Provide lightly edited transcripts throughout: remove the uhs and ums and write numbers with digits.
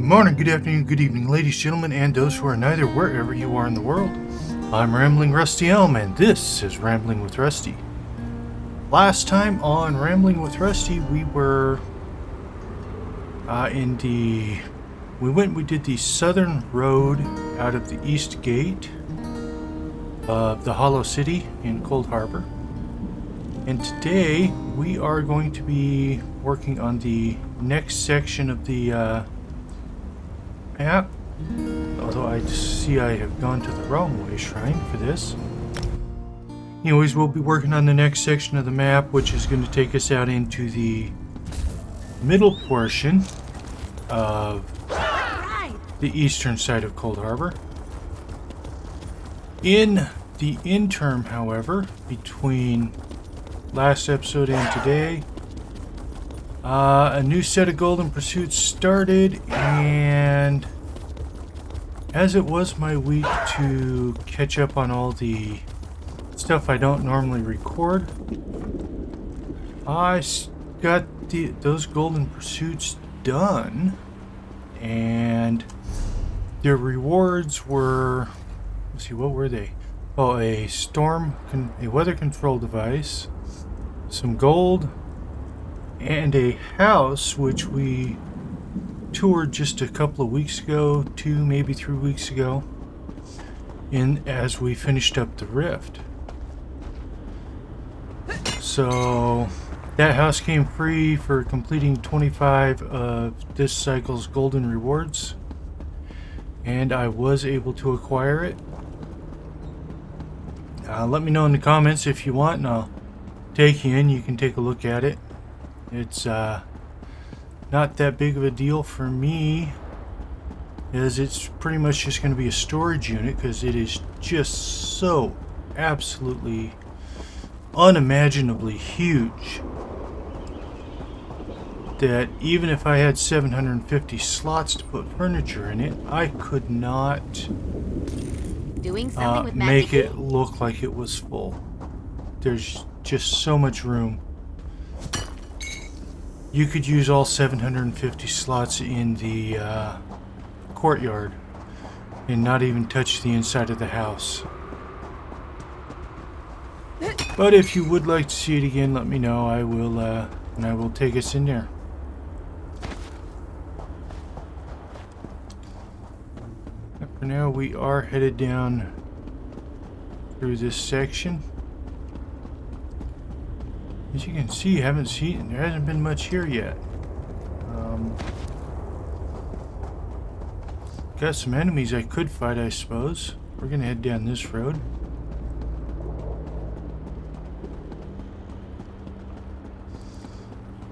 morning, good afternoon, good evening, ladies, gentlemen, and those who are neither, wherever you are in the world. I'm Rambling Rusty Elm, and this is Rambling with Rusty. Last time on Rambling with Rusty, we were we did the southern road out of the east gate of the Hollow City in Cold Harbor. And today we are going to be working on the next section of the map. Although I see I have gone to the wrong way shrine for this. Anyways, we'll be working on the next section of the map, which is going to take us out into the middle portion of the eastern side of Cold Harbor. In the interim, however, between last episode and today, a new set of golden pursuits started, and as it was my week to catch up on all the stuff I don't normally record, I got those golden pursuits done, and their rewards were, let's see, what were they? Oh, a weather control device, some gold, and a house which we toured just a couple of weeks ago, 2 maybe 3 weeks ago, as we finished up the rift. So that house came free for completing 25 of this cycle's golden rewards, and I was able to acquire it. Let me know in the comments if you want, and I'll take you in. You can take a look at it. It's not that big of a deal for me, as it's pretty much just going to be a storage unit, because it is just so absolutely unimaginably huge that even if I had 750 slots to put furniture in it, I could not make it look like it was full. There's just so much room. You could use all 750 slots in the courtyard and not even touch the inside of the house. But if you would like to see it again, let me know. I will, and I will take us in there. For now, we are headed down through this section. As you can see, there hasn't been much here yet. Got some enemies I could fight, I suppose. We're gonna head down this road.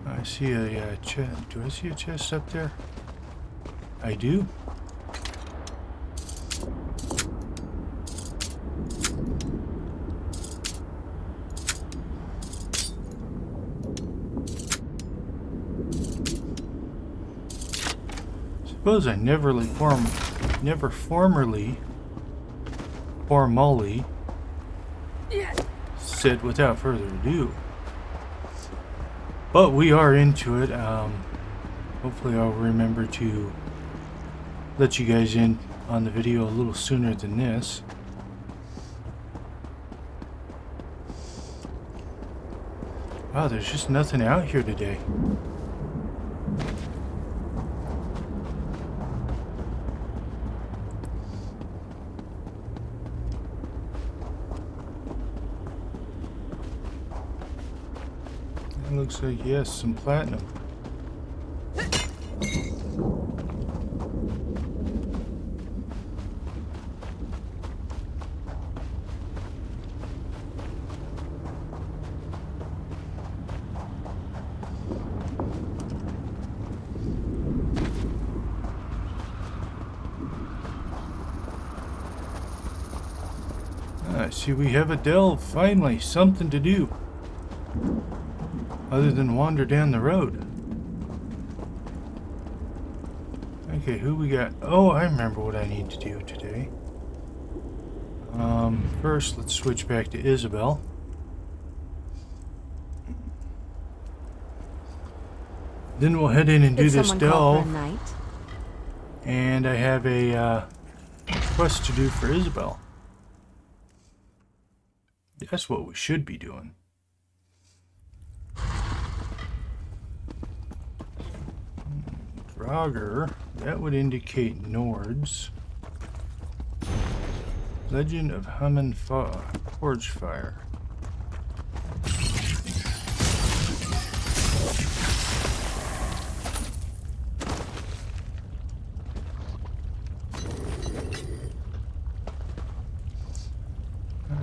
I see a chest. Do I see a chest up there? I do. Suppose I never formally said without further ado. But we are into it. Hopefully I'll remember to let you guys in on the video a little sooner than this. Wow, there's just nothing out here today. Looks like, yes, some platinum. I see we have a delve, finally, something to do other than wander down the road. Okay, who we got? Oh, I remember what I need to do today. First, let's switch back to Isobel. Then we'll head in and do this delve. And I have a quest to do for Isobel. That's what we should be doing. Draugr, that would indicate Nords. Legend of Haman Forge Fire.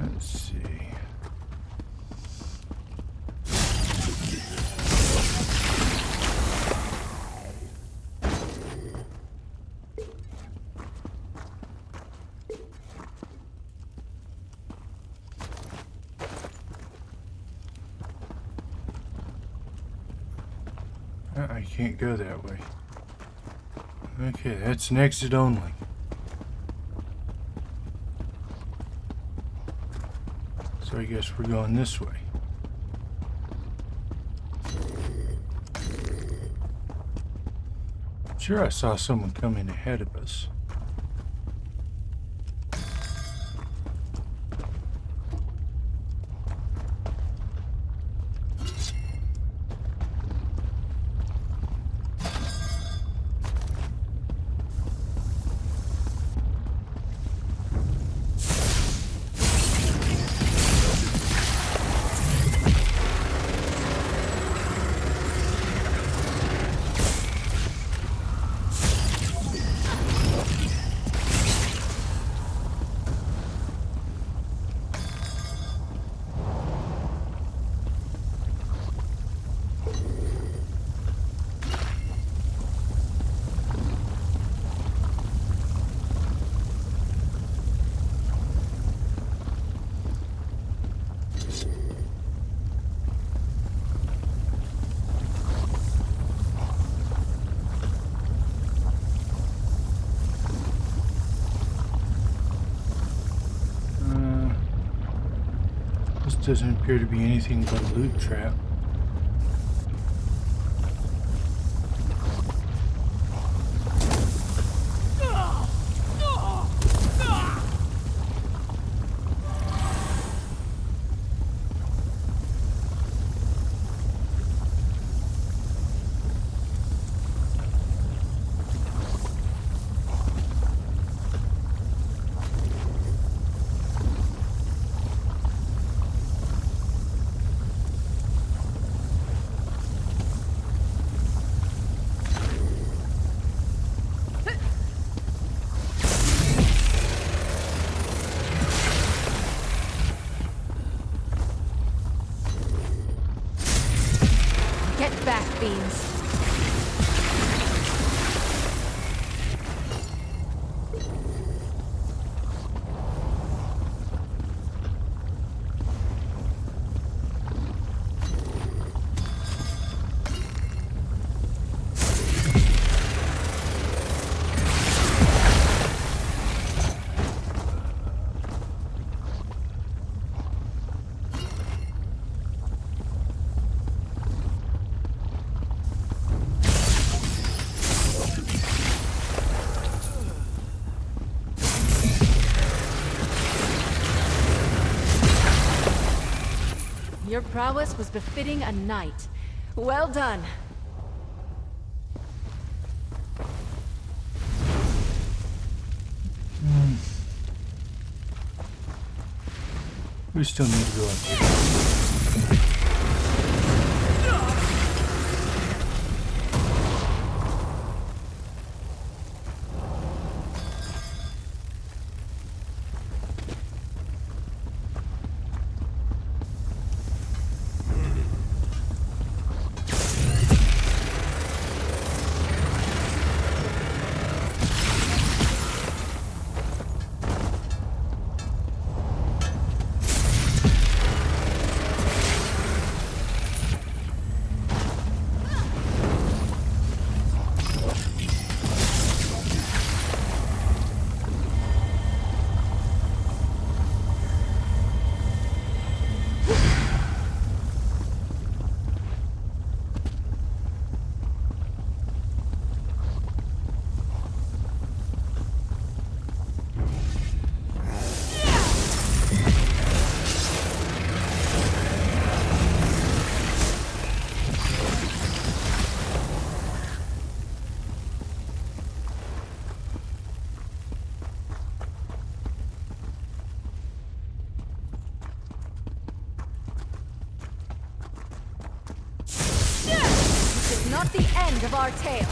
Let's see. I can't go that way. Okay, that's an exit only. So I guess we're going this way. Sure, I saw someone coming ahead of us. This doesn't appear to be anything but a loot trap. Your prowess was befitting a knight. Well done. We still need to go up here. of our tale.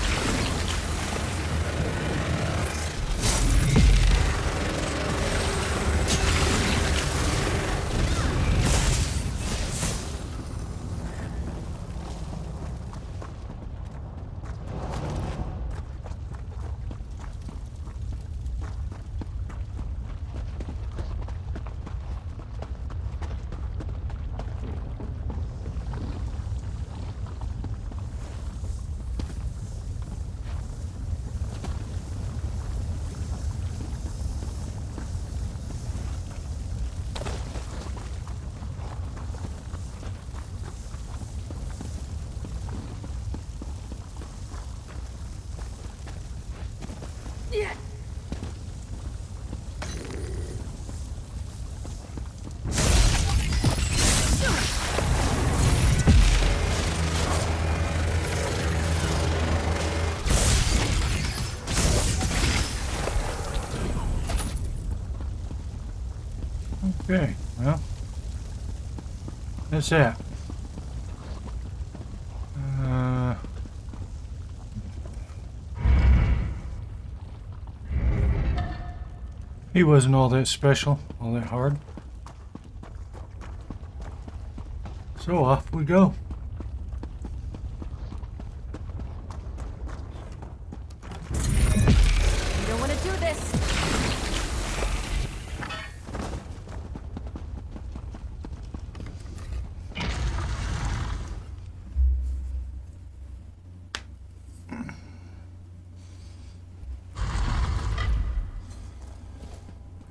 Okay, well, that's that. He wasn't all that special, all that hard. So off we go. You don't want to do this.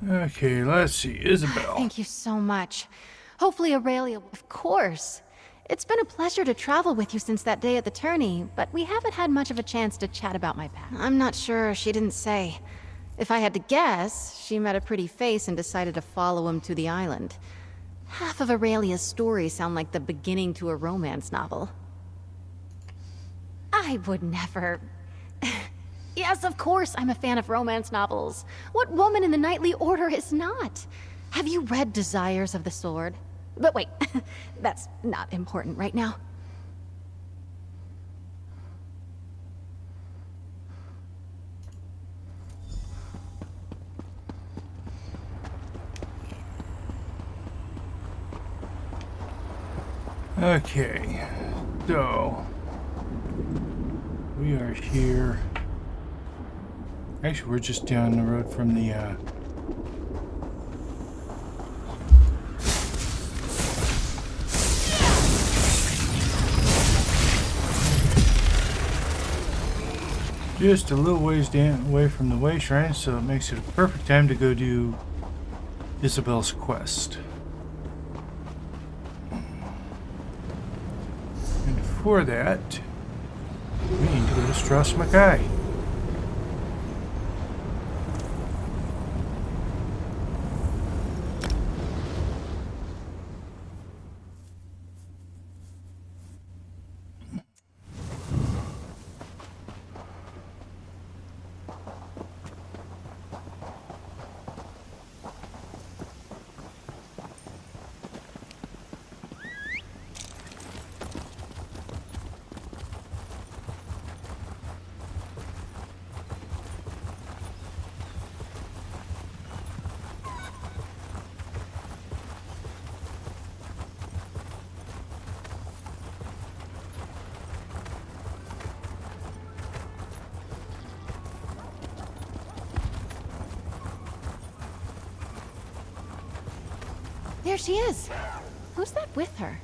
Okay, let's see, Isobel. Thank you so much. Hopefully Aurelia... Of course. It's been a pleasure to travel with you since that day at the tourney, but we haven't had much of a chance to chat about my past. I'm not sure, she didn't say. If I had to guess, she met a pretty face and decided to follow him to the island. Half of Aurelia's stories sound like the beginning to a romance novel. I would never... Yes, of course I'm a fan of romance novels. What woman in the Knightly Order is not? Have you read Desires of the Sword? But wait, that's not important right now. Okay, so we are here. Actually, we're just down the road from the just a little ways down away from the way shrine, so it makes it a perfect time to go do Isobel's quest. And for that, we need to go to Stros M'kai. There she is. Who's that with her?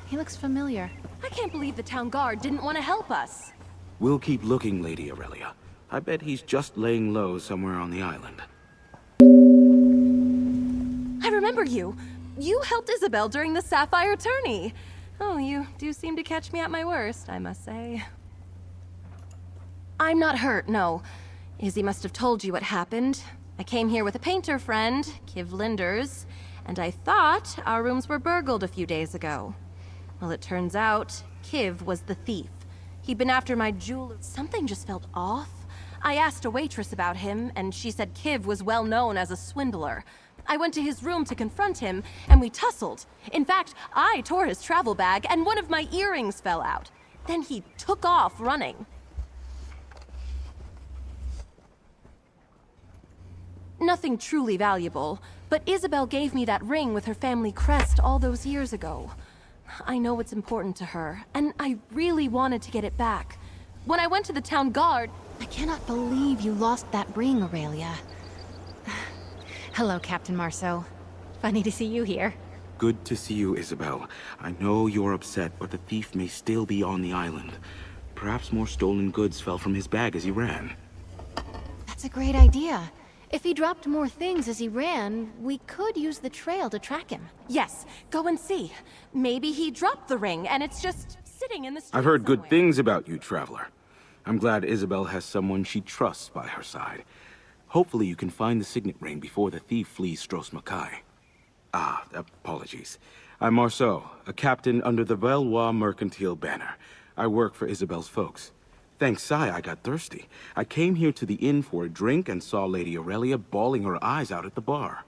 He looks familiar. I can't believe the town guard didn't want to help us. We'll keep looking, Lady Aurelia. I bet he's just laying low somewhere on the island. I remember you. You helped Isobel during the Sapphire tourney. Oh, you do seem to catch me at my worst, I must say. I'm not hurt, no. Izzy must have told you what happened. I came here with a painter friend, Kiv Linders, and I thought our rooms were burgled a few days ago. Well, it turns out Kiv was the thief. He'd been after my jewelry. Something just felt off. I asked a waitress about him, and she said Kiv was well known as a swindler. I went to his room to confront him, and we tussled. In fact, I tore his travel bag, and one of my earrings fell out. Then he took off running. Nothing truly valuable, but Isobel gave me that ring with her family crest all those years ago. I know it's important to her, and I really wanted to get it back. When I went to the town guard... I cannot believe you lost that ring, Aurelia. Hello, Captain Marceau. Funny to see you here. Good to see you, Isobel. I know you're upset, but the thief may still be on the island. Perhaps more stolen goods fell from his bag as he ran. That's a great idea. If he dropped more things as he ran, we could use the trail to track him. Yes, go and see. Maybe he dropped the ring, and it's just sitting in the street I've heard good somewhere. things about you, Traveler. I'm glad Isobel has someone she trusts by her side. Hopefully you can find the signet ring before the thief flees Stros M'kai. Apologies. I'm Marceau, a captain under the Valois Mercantile banner. I work for Isobel's folks. Thanks, Sai, I got thirsty. I came here to the inn for a drink and saw Lady Aurelia bawling her eyes out at the bar.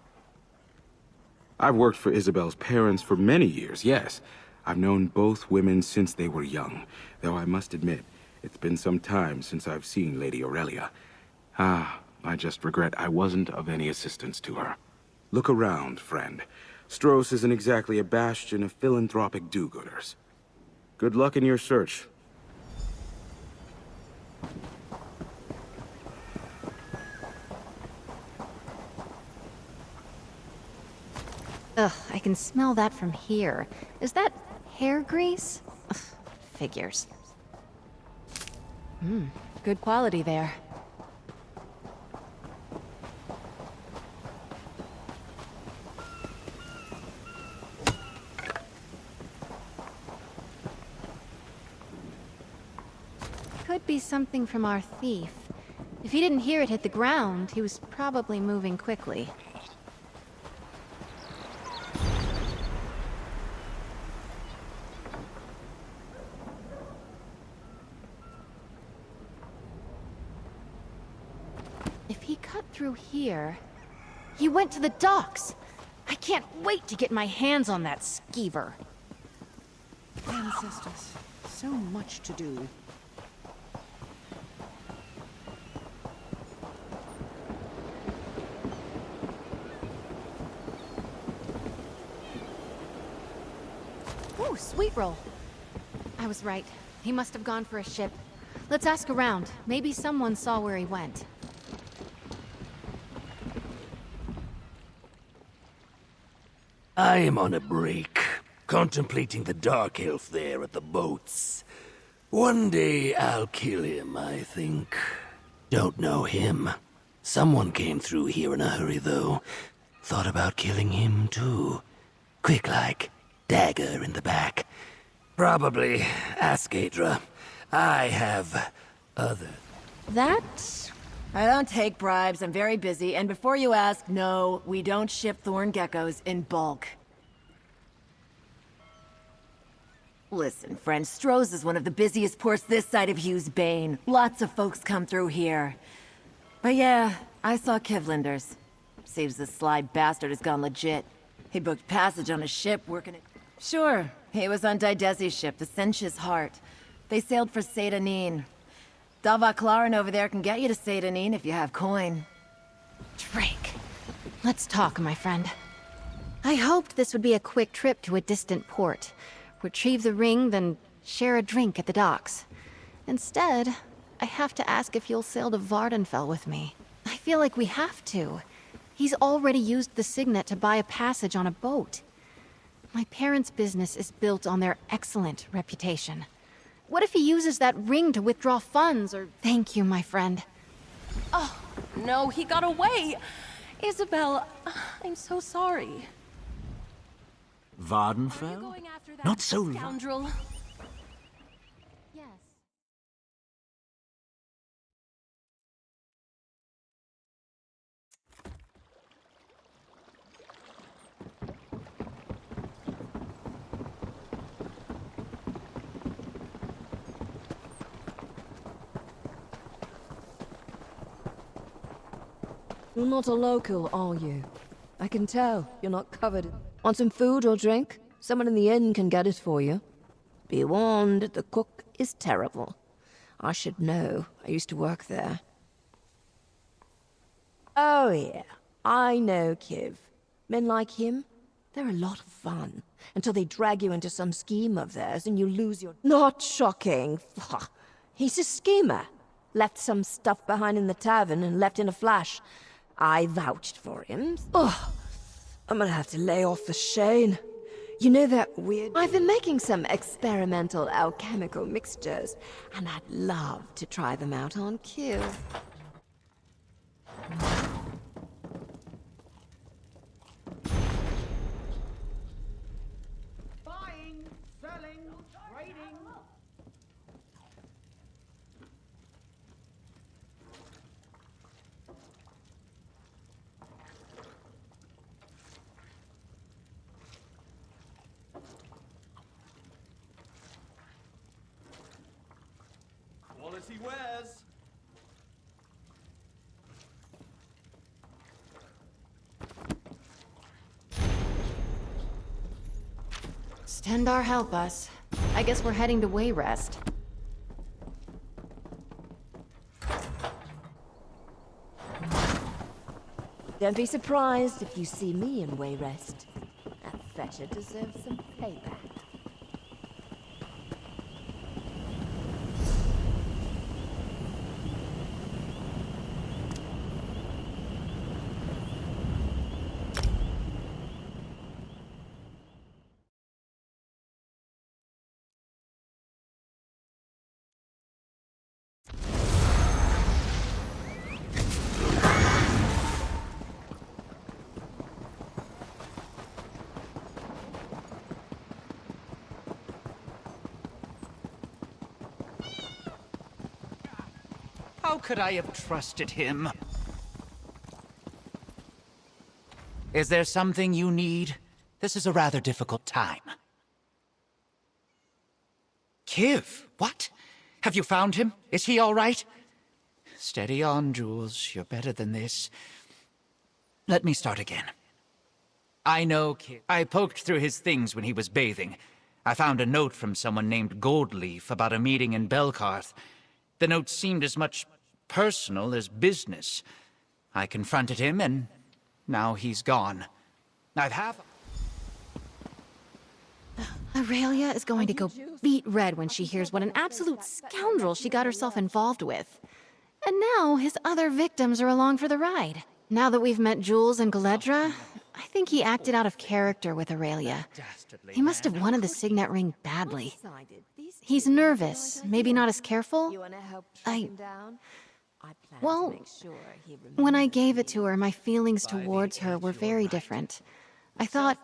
I've worked for Isobel's parents for many years, yes. I've known both women since they were young, though I must admit, it's been some time since I've seen Lady Aurelia. I just regret I wasn't of any assistance to her. Look around, friend. Stros isn't exactly a bastion of philanthropic do-gooders. Good luck in your search. Ugh, I can smell that from here. Is that hair grease? Ugh, figures. Good quality there. Could be something from our thief. If he didn't hear it hit the ground, he was probably moving quickly. If he cut through here... He went to the docks! I can't wait to get my hands on that skeever. Ancestors, so much to do. Ooh, sweet roll. I was right. He must have gone for a ship. Let's ask around. Maybe someone saw where he went. I am on a break, contemplating the Dark Elf there at the boats. One day I'll kill him, I think. Don't know him. Someone came through here in a hurry, though. Thought about killing him, too. Quick like, dagger in the back. Probably Ascadra. I have other... That... I don't take bribes, I'm very busy, and before you ask, no, we don't ship thorn geckos in bulk. Listen, friend, Stros is one of the busiest ports this side of Hughes Bane. Lots of folks come through here. But yeah, I saw Kivlinder's. Seems this sly bastard has gone legit. He booked passage on a ship working at... Sure, he was on Didesi's ship, the Sench's Heart. They sailed for Seyda-Neen. Davaklarin over there can get you to Seyda-Neen if you have coin. Drake. Let's talk, my friend. I hoped this would be a quick trip to a distant port. Retrieve the ring, then share a drink at the docks. Instead, I have to ask if you'll sail to Vardenfell with me. I feel like we have to. He's already used the signet to buy a passage on a boat. My parents' business is built on their excellent reputation. What if he uses that ring to withdraw funds, or... Thank you, my friend. Oh, no, he got away! Isobel, I'm so sorry. Are you Vardenfell? going after that Not so scoundrel? Yes. You're not a local, are you? I can tell. You're not covered. Want some food or drink? Someone in the inn can get it for you. Be warned, the cook is terrible. I should know. I used to work there. Oh, yeah. I know Kiv. Men like him, they're a lot of fun. Until they drag you into some scheme of theirs and you lose your... Not shocking. He's a schemer. Left some stuff behind in the tavern and left in a flash. I vouched for him. Oh, I'm gonna have to lay off the Shane. You know that weird... I've been making some experimental alchemical mixtures, and I'd love to try them out on Kiv. Buying, selling, trading. Quality wares. Stendar help us. I guess we're heading to Wayrest. Don't be surprised if you see me in Wayrest. That fetcher deserves some payback. How could I have trusted him? Is there something you need? This is a rather difficult time. Kiv, what? Have you found him? Is he all right? Steady on, Jules. You're better than this. Let me start again. I know Kiv. I poked through his things when he was bathing. I found a note from someone named Goldleaf about a meeting in Belkarth. The note seemed as much personal as business. I confronted him, and now he's gone. Aurelia is going to go beet red when she hears what an absolute scoundrel she got herself involved with. And now his other victims are along for the ride. Now that we've met Jules and Galedra, I think he acted out of character with Aurelia. He must have wanted the Signet ring badly. He's nervous, maybe not as careful. Well, when I gave it to her, my feelings towards her were very different. I thought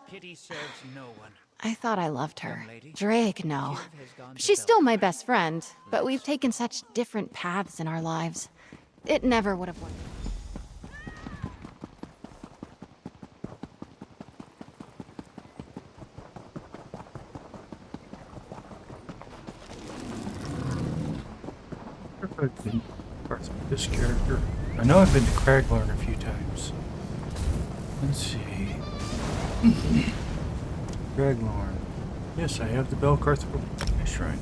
I loved her. Drake, no. She's still my best friend, but we've taken such different paths in our lives. It never would have worked. I've been parts with this character. I know I've been to Craglorn a few times. Let's see. Craglorn. Yes, I have the Belkarth shrine.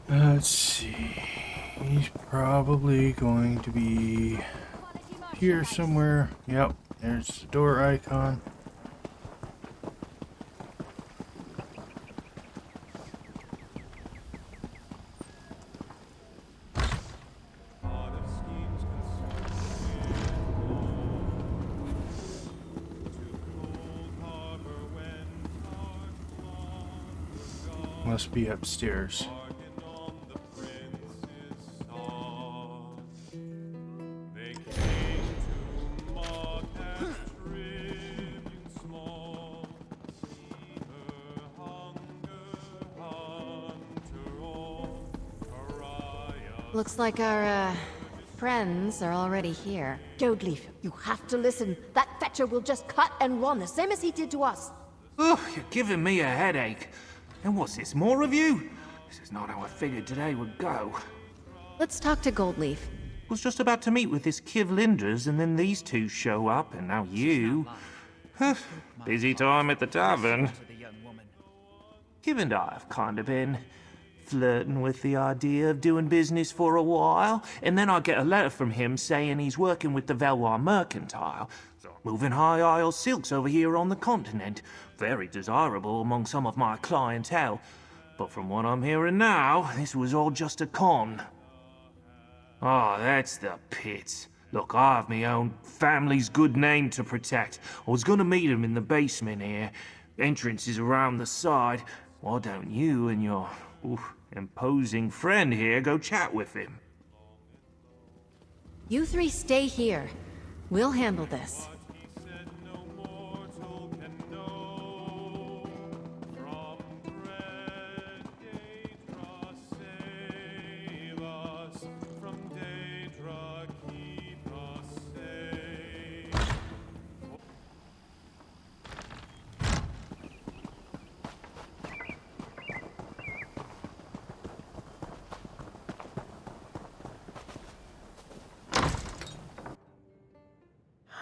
Let's see. He's probably going to be here somewhere. Yep, there's the door icon. Must be upstairs. Looks like our, friends are already here. Goldleaf, you have to listen. That fetcher will just cut and run, the same as he did to us. Oh, you're giving me a headache. And what's this, more of you? This is not how I figured today would go. Let's talk to Goldleaf. Was just about to meet with this Kiv Linders, and then these two show up, and now you. Busy time at the tavern. Kim and I have kind of been flirting with the idea of doing business for a while, and then I get a letter from him saying he's working with the Valois Mercantile, moving high Isle silks over here on the continent. Very desirable among some of my clientele. But from what I'm hearing now, this was all just a con. Oh, that's the pits. Look, I have my own family's good name to protect. I was gonna meet him in the basement here. Entrance is around the side. Why don't you and your imposing friend here go chat with him? You three stay here. We'll handle this.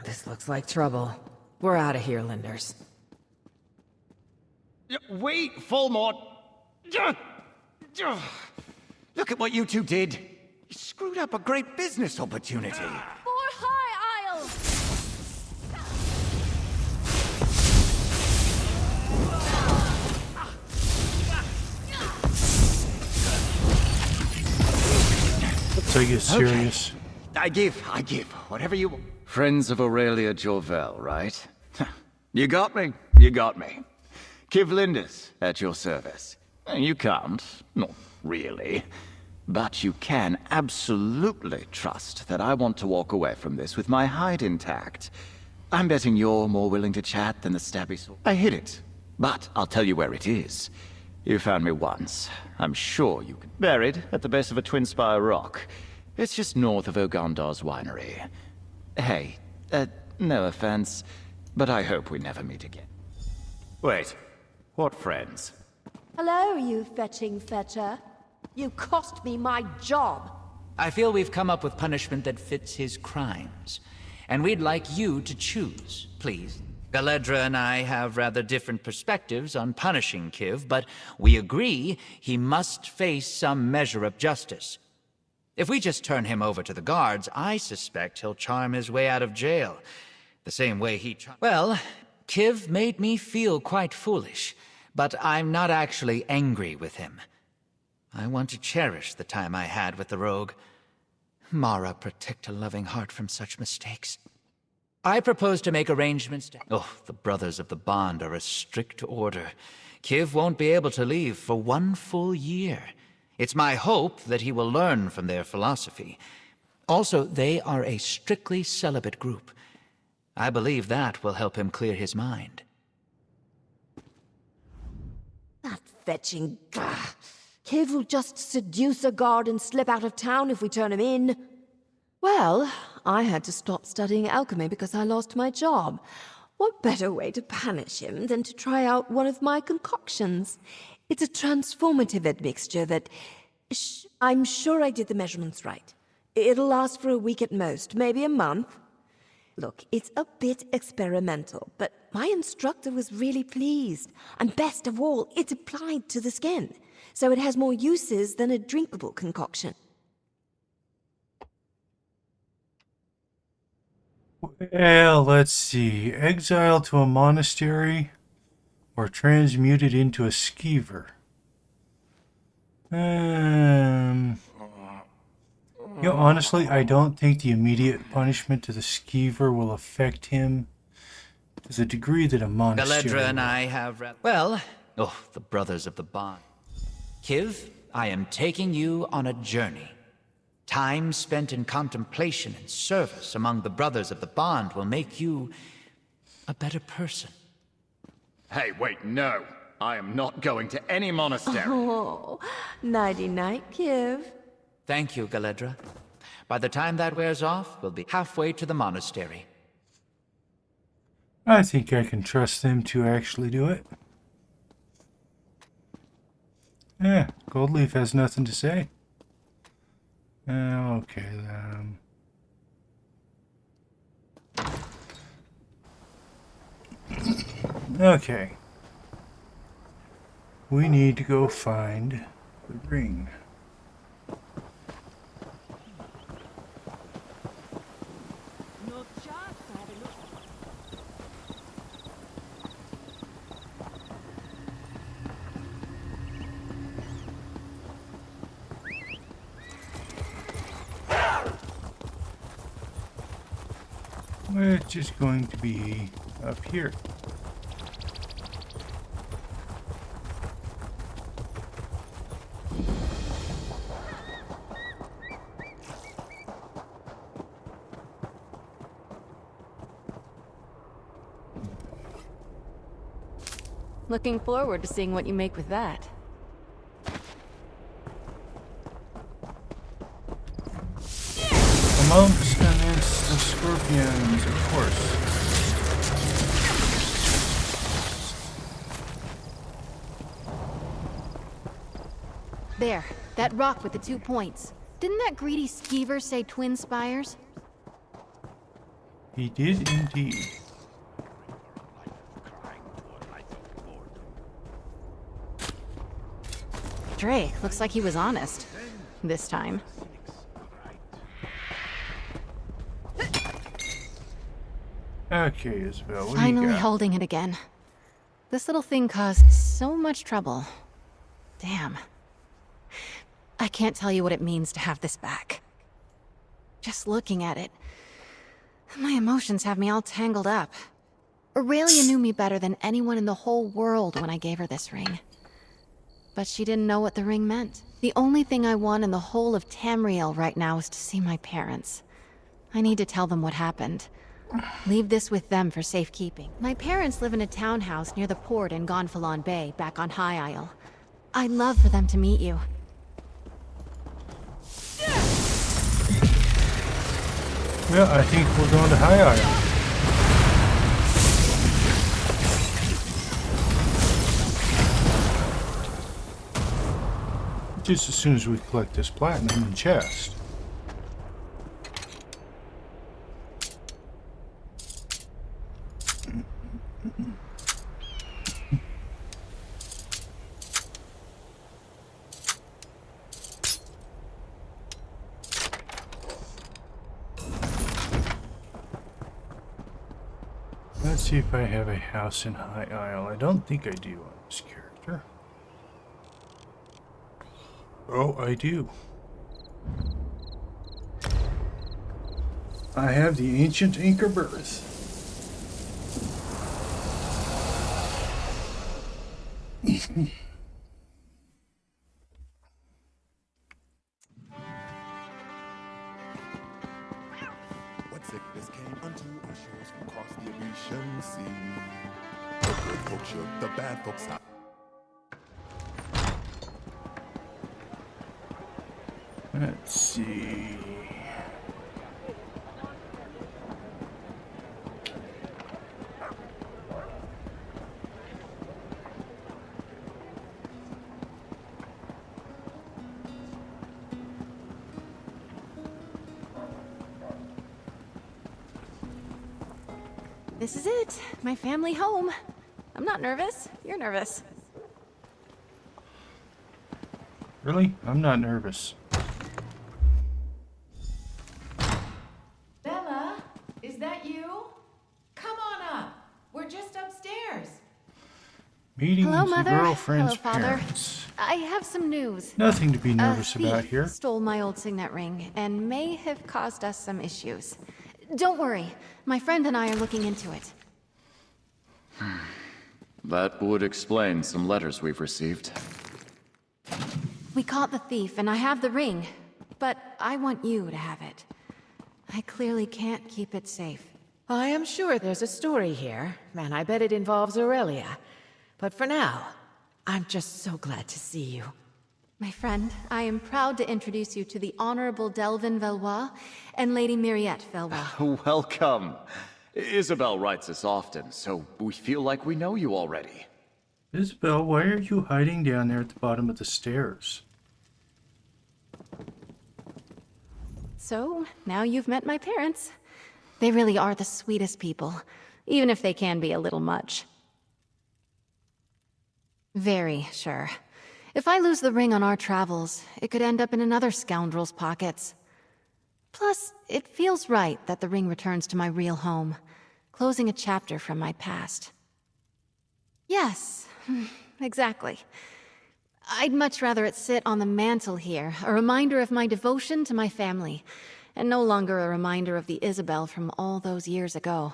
This looks like trouble. We're out of here, Linders. Wait, Fulmort! Look at what you two did. You screwed up a great business opportunity. For High Isle! So you're serious? I give. Whatever you want. Friends of Aurelia Jorvel, right? You got me. Kiv Linders, at your service. You can't, not really. But you can absolutely trust that I want to walk away from this with my hide intact. I'm betting you're more willing to chat than the stabby sort. I hid it, but I'll tell you where it is. You found me once. I'm sure you can. Buried at the base of a twin spire rock. It's just north of Ogandar's winery. Hey, no offense, but I hope we never meet again. Wait, what friends? Hello, you fetching fetcher. You cost me my job. I feel we've come up with punishment that fits his crimes. And we'd like you to choose, please. Galedra and I have rather different perspectives on punishing Kiv, but we agree he must face some measure of justice. If we just turn him over to the guards, I suspect he'll charm his way out of jail. The same way he Well, Kiv made me feel quite foolish, but I'm not actually angry with him. I want to cherish the time I had with the rogue. Mara, protect a loving heart from such mistakes. I propose to make arrangements to... Oh, the Brothers of the Bond are a strict order. Kiv won't be able to leave for 1 full year. It's my hope that he will learn from their philosophy. Also, they are a strictly celibate group. I believe that will help him clear his mind. That fetching... Gah. Kiv will just seduce a guard and slip out of town if we turn him in. Well, I had to stop studying alchemy because I lost my job. What better way to punish him than to try out one of my concoctions? It's a transformative admixture that... I'm sure I did the measurements right. It'll last for a week at most, maybe a month. Look, it's a bit experimental, but my instructor was really pleased. And best of all, it's applied to the skin, so it has more uses than a drinkable concoction. Well, let's see. Exile to a monastery or transmuted into a skeever. Honestly, I don't think the immediate punishment to the skeever will affect him to the degree that a monastery Galedra and will. I have... Well, the Brothers of the Bond. Kiv, I am taking you on a journey. Time spent in contemplation and service among the Brothers of the Bond will make you a better person. Hey, wait, no. I am not going to any monastery. Oh, nighty-night, Kiv. Thank you, Galedra. By the time that wears off, we'll be halfway to the monastery. I think I can trust them to actually do it. Goldleaf has nothing to say. Okay. Okay. We need to go find the ring. Which is going to be up here. Looking forward to seeing what you make with that. Amongst the scorpions, of course. There, that rock with the 2 points. Didn't that greedy skeever say twin spires? He did indeed. Drake, looks like he was honest. This time. Okay, Isobel, what do you Finally got? holding it again. This little thing caused so much trouble. Damn. I can't tell you what it means to have this back. Just looking at it, my emotions have me all tangled up. Aurelia knew me better than anyone in the whole world when I gave her this ring. But she didn't know what the ring meant. The only thing I want in the whole of Tamriel right now is to see my parents. I need to tell them what happened. Leave this with them for safekeeping. My parents live in a townhouse near the port in Gonfalon Bay, back on High Isle. I'd love for them to meet you. Well, I think we're going to High Isle. Just as soon as we collect this platinum and chest. Let's see if I have a house in High Isle. I don't think I do on this character. Oh, I do. I have the ancient Anchor Berth. What sickness came unto our shores from across the Grecian sea? The good folk shook, the bad folk stopped. Let's see. This is it. My family home. I'm not nervous. You're nervous. Really? I'm not nervous. Bella, is that you? Come on up. We're just upstairs. Meeting Hello, the Mother. girlfriend's Hello, Father. parents. I have some news. Nothing to be nervous A thief about here. stole my old signet ring and may have caused us some issues. Don't worry. My friend and I are looking into it. That would explain some letters we've received. We caught the thief and I have the ring, but I want you to have it. I clearly can't keep it safe. I am sure there's a story here, and I bet it involves Aurelia. But for now, I'm just so glad to see you. My friend, I am proud to introduce you to the Honorable Delvin Valois and Lady Myriette Valois. Welcome. Isobel writes us often, so we feel like we know you already. Isobel, why are you hiding down there at the bottom of the stairs? So, now you've met my parents. They really are the sweetest people, even if they can be a little much. Very sure. If I lose the ring on our travels, it could end up in another scoundrel's pockets. Plus, it feels right that the ring returns to my real home, closing a chapter from my past. Yes, exactly. I'd much rather it sit on the mantle here, a reminder of my devotion to my family, and no longer a reminder of the Isobel from all those years ago.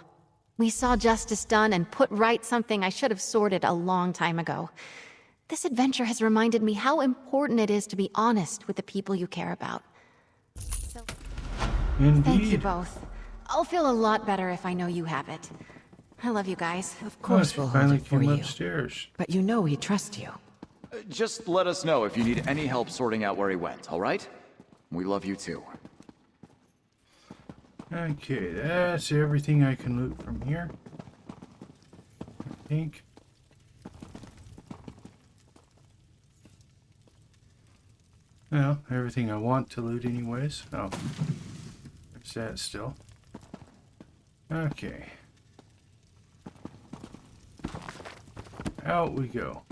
We saw justice done and put right something I should have sorted a long time ago. This adventure has reminded me how important it is to be honest with the people you care about. So, Indeed. thank you both. I'll feel a lot better if I know you have it. I love you guys. Of course she we'll hold finally it for came you. upstairs. But you know we trust you. Just let us know if you need any help sorting out where he went, all right? We love you too. Okay, that's everything I can loot from here. I think. Well, everything I want to loot anyways. Oh, there's that still. Okay. Out we go.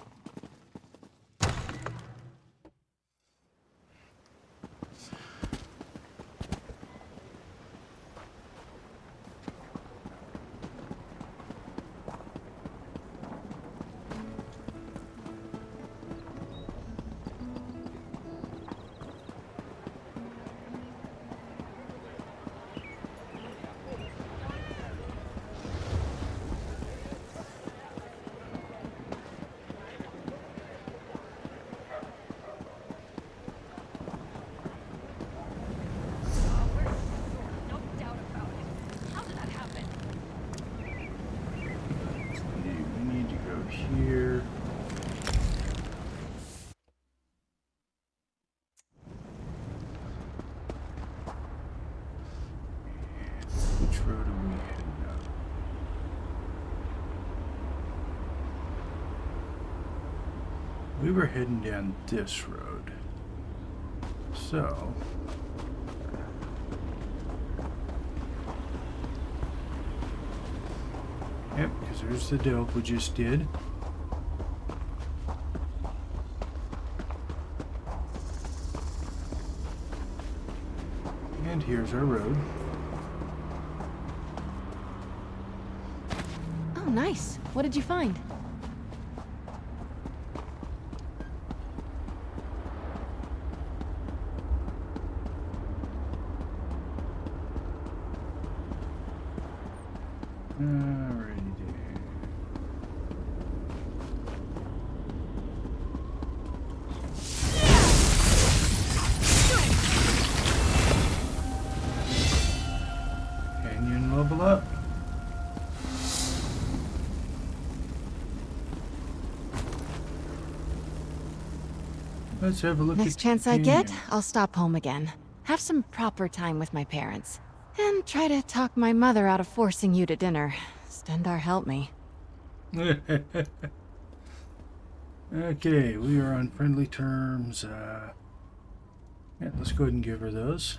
We need to go here. Which road are we heading up? We were heading down this road. So... Yep, because there's the dope we just did. And here's our road. Oh, nice. What did you find? Alrighty then. Canyon level up. Let's have a look Next at chance I get, Canyon. I'll stop home again. Have some proper time with my parents. And try to talk my mother out of forcing you to dinner. Stendar help me. Okay, we are on friendly terms. Yeah, let's go ahead and give her those.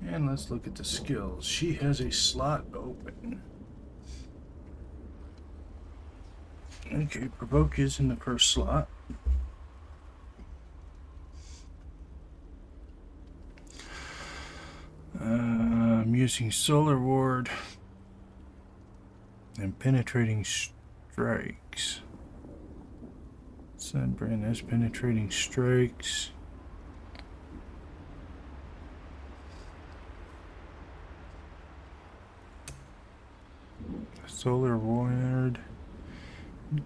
And let's look at the skills. She has a slot open. Okay, provoke is in the first slot. I'm using Solar Ward and Penetrating Strikes. Sunbrand has Penetrating Strikes. Solar Ward.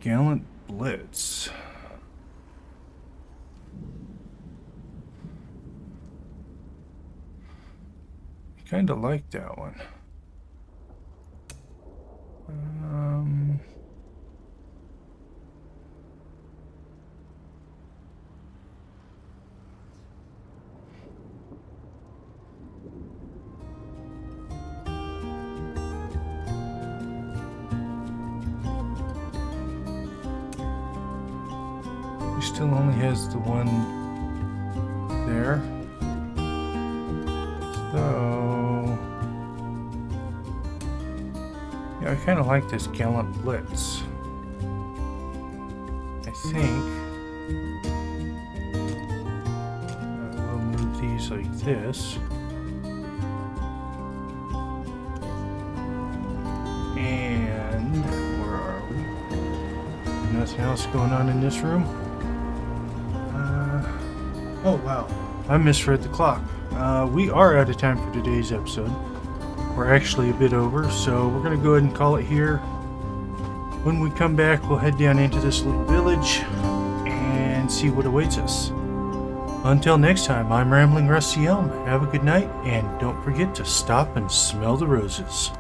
Gallant Blitz. Kind of like that one. He still only has the one there. So, yeah, I kind of like this Gallant Blitz. think we'll move these like this. And where are we? Nothing else going on in this room? Oh wow, I misread the clock. We are out of time for today's episode. We're actually a bit over, so we're going to go ahead and call it here. When we come back, we'll head down into this little village and see what awaits us. Until next time, I'm Rambling Rusty Elm. Have a good night, and don't forget to stop and smell the roses.